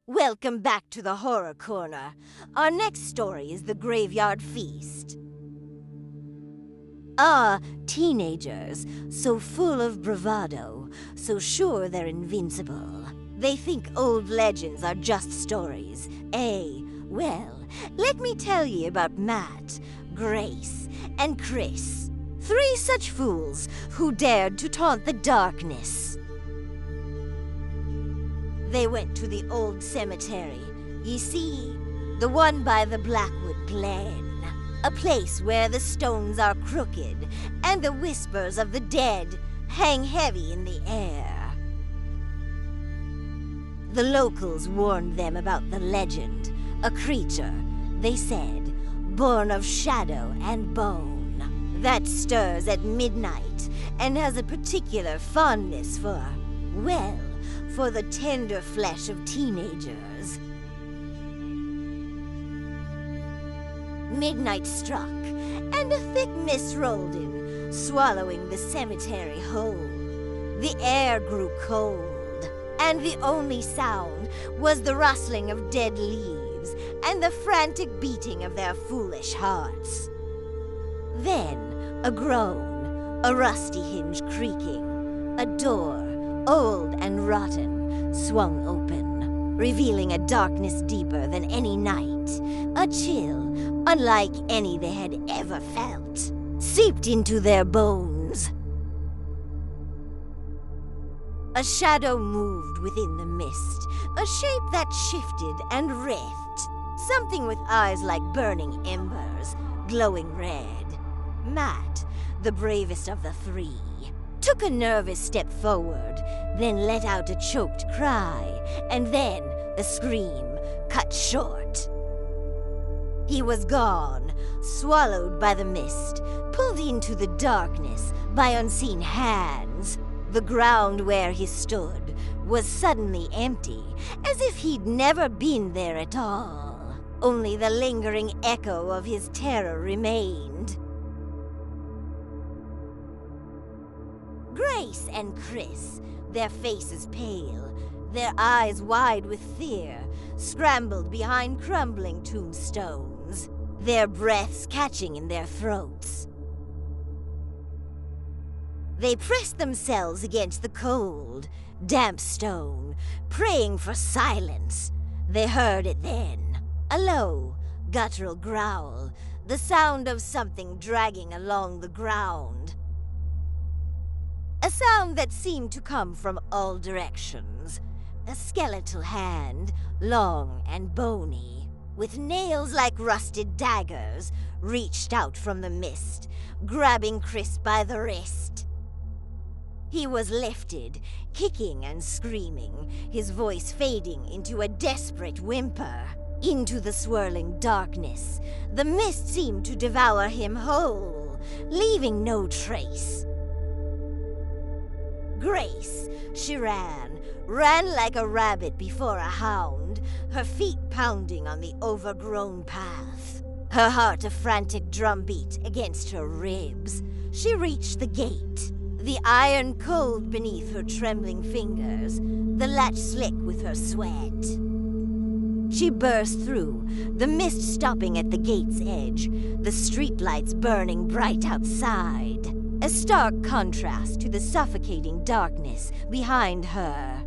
Welcome back to the Horror Corner. Our next story is The Graveyard Feast. Teenagers, so full of bravado, so sure they're invincible. They think old legends are just stories. Well, let me tell you about Matt, Grace, and Chris. 3 such fools who dared to taunt the darkness. They went to the old cemetery, ye see, the one by the Blackwood Glen. A place where the stones are crooked and the whispers of the dead hang heavy in the air. The locals warned them about the legend, a creature, they said, born of shadow and bone, that stirs at midnight and has a particular fondness for, well, for the tender flesh of teenagers. Midnight struck, and a thick mist rolled in, swallowing the cemetery whole. The air grew cold, and the only sound was the rustling of dead leaves and the frantic beating of their foolish hearts. Then, a groan, a rusty hinge creaking, a door, old and rotten, swung open, revealing a darkness deeper than any night, a chill unlike any they had ever felt, seeped into their bones. A shadow moved within the mist, a shape that shifted and writhed, something with eyes like burning embers, glowing red. Matt, the bravest of the 3, took a nervous step forward, then let out a choked cry, and then the scream cut short. He was gone, swallowed by the mist, pulled into the darkness by unseen hands. The ground where he stood was suddenly empty, as if he'd never been there at all. Only the lingering echo of his terror remained. Grace and Chris, their faces pale, their eyes wide with fear, scrambled behind crumbling tombstones, their breaths catching in their throats. They pressed themselves against the cold, damp stone, praying for silence. They heard it then, a low, guttural growl, the sound of something dragging along the ground. A sound that seemed to come from all directions. A skeletal hand, long and bony, with nails like rusted daggers, reached out from the mist, grabbing Chris by the wrist. He was lifted, kicking and screaming, his voice fading into a desperate whimper. Into the swirling darkness, the mist seemed to devour him whole, leaving no trace. Grace, she ran like a rabbit before a hound, her feet pounding on the overgrown path, her heart a frantic drumbeat against her ribs. She reached the gate, the iron cold beneath her trembling fingers, the latch slick with her sweat. She burst through, the mist stopping at the gate's edge, the streetlights burning bright outside. A stark contrast to the suffocating darkness behind her.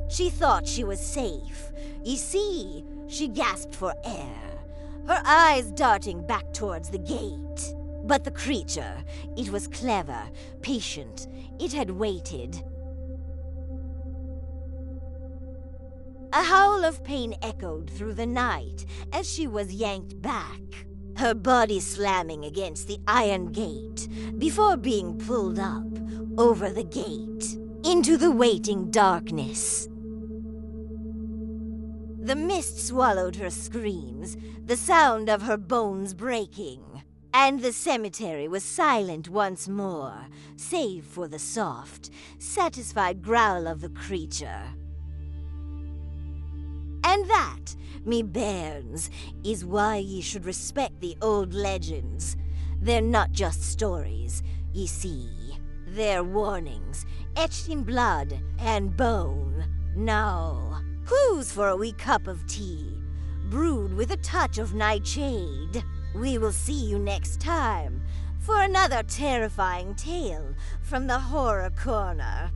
She thought she was safe. You see, she gasped for air, her eyes darting back towards the gate. But the creature, it was clever, patient. It had waited. A howl of pain echoed through the night as she was yanked back, her body slamming against the iron gate before being pulled up over the gate into the waiting darkness. The mist swallowed her screams, the sound of her bones breaking, and the cemetery was silent once more, save for the soft, satisfied growl of the creature. And that, me bairns, is why ye should respect the old legends. They're not just stories, ye see. They're warnings, etched in blood and bone. Now, Who's for a wee cup of tea, brewed with a touch of nightshade? We will see you next time for another terrifying tale from the Horror Corner.